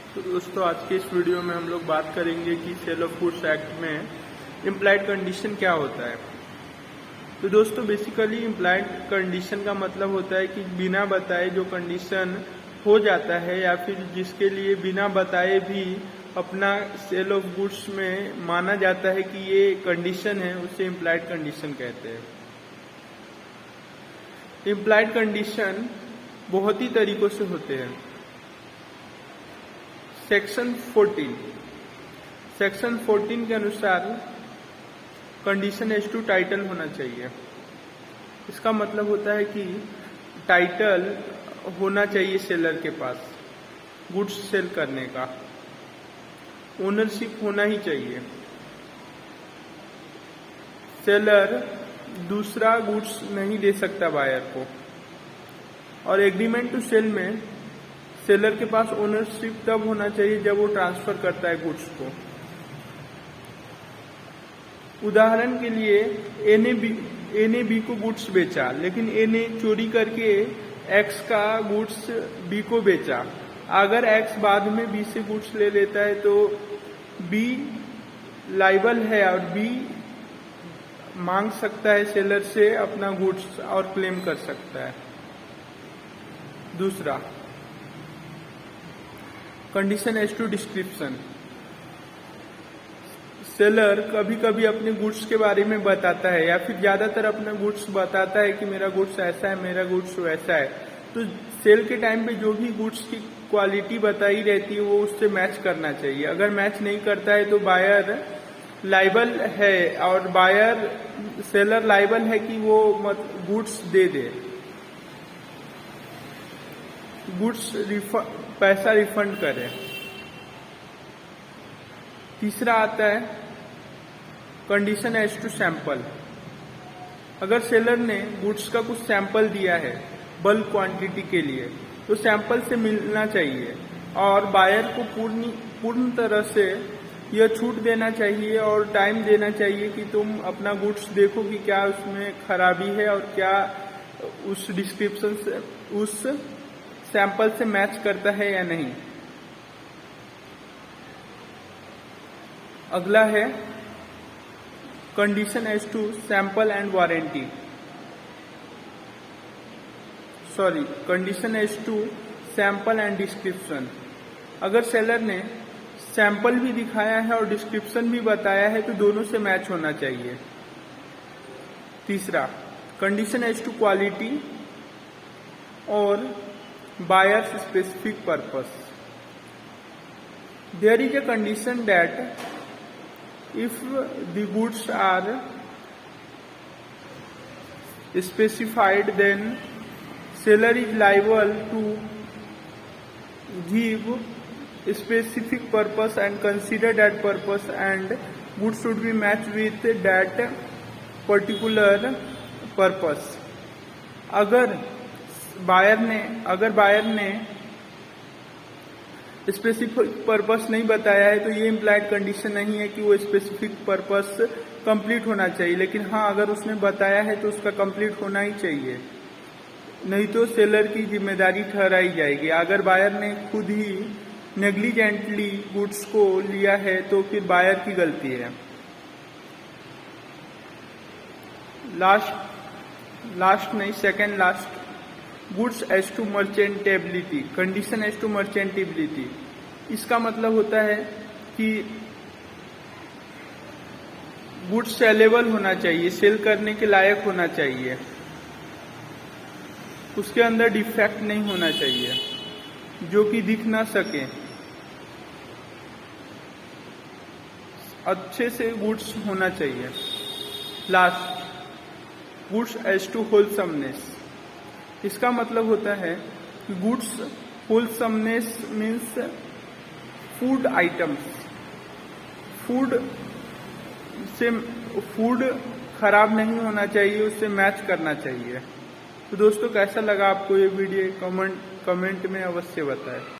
तो दोस्तों आज के इस वीडियो में हम लोग बात करेंगे कि सेल ऑफ गुड्स एक्ट में इम्प्लाइड कंडीशन क्या होता है। तो दोस्तों बेसिकली इम्प्लाइड कंडीशन का मतलब होता है कि बिना बताए जो कंडीशन हो जाता है या फिर जिसके लिए बिना बताए भी अपना सेल ऑफ गुड्स में माना जाता है कि ये कंडीशन है, उसे इम्प्लाइड कंडीशन कहते हैं। इम्प्लाइड कंडीशन बहुत ही तरीकों से होते हैं। सेक्शन 14 के अनुसार कंडीशन एज टू टाइटल होना चाहिए। इसका मतलब होता है कि टाइटल होना चाहिए सेलर के पास गुड्स सेल करने का, ओनरशिप होना ही चाहिए। सेलर दूसरा गुड्स नहीं दे सकता बायर को, और एग्रीमेंट टू सेल में सेलर के पास ओनरशिप तब होना चाहिए जब वो ट्रांसफर करता है गुड्स को। उदाहरण के लिए ए ने बी को गुड्स बेचा, लेकिन ए ने चोरी करके एक्स का गुड्स बी को बेचा। अगर एक्स बाद में बी से गुड्स ले लेता है तो बी लायबल है और बी मांग सकता है सेलर से अपना गुड्स और क्लेम कर सकता है। दूसरा, condition as to description. Seller कभी कभी अपने गुड्स के बारे में बताता है या फिर ज्यादातर अपना गुड्स बताता है कि मेरा गुड्स ऐसा है, मेरा गुड्स वैसा है। तो सेल के टाइम पे जो भी गुड्स की क्वालिटी बताई रहती है वो उससे मैच करना चाहिए। अगर मैच नहीं करता है तो बायर लायबल है और सेलर लायबल है कि वो गुड्स दे दे, गुड्स पैसा रिफंड करे। तीसरा आता है कंडीशन एज टू सैंपल। अगर सेलर ने गुड्स का कुछ सैंपल दिया है बल्क क्वांटिटी के लिए तो सैंपल से मिलना चाहिए और बायर को पूर्ण तरह से यह छूट देना चाहिए और टाइम देना चाहिए कि तुम अपना गुड्स देखो कि क्या उसमें खराबी है और क्या उस डिस्क्रिप्शन से उस सैंपल से मैच करता है या नहीं। अगला है condition as to sample and warranty. Condition as to sample and description. अगर सेलर ने सैंपल भी दिखाया है और डिस्क्रिप्शन भी बताया है तो दोनों से मैच होना चाहिए। तीसरा, कंडीशन एज टू क्वालिटी और buyer's specific purpose. There is a condition that if the goods are specified, then seller is liable to give specific purpose and consider that purpose, and goods should be matched with that particular purpose. अगर buyer ने specific purpose नहीं बताया है तो ये implied condition नहीं है कि वो स्पेसिफिक पर्पस कंप्लीट होना चाहिए। लेकिन हाँ, अगर उसने बताया है तो उसका कंप्लीट होना ही चाहिए, नहीं तो सेलर की जिम्मेदारी ठहराई जाएगी। अगर बायर ने खुद ही नेग्लिजेंटली गुड्स को लिया है तो फिर बायर की गलती है। Second last, goods as to merchantability. Condition as to merchantability, इसका मतलब होता है कि गुड्स सेलेबल होना चाहिए, सेल करने के लायक होना चाहिए, उसके अंदर डिफेक्ट नहीं होना चाहिए जो कि दिख ना सके। अच्छे से गुड्स होना चाहिए। Last, goods as to wholesomeness. इसका मतलब होता है कि goods wholesomeness means food items, food खराब नहीं होना चाहिए, उससे मैच करना चाहिए। तो दोस्तों कैसा लगा आपको ये वीडियो कमेंट में अवश्य बताएं।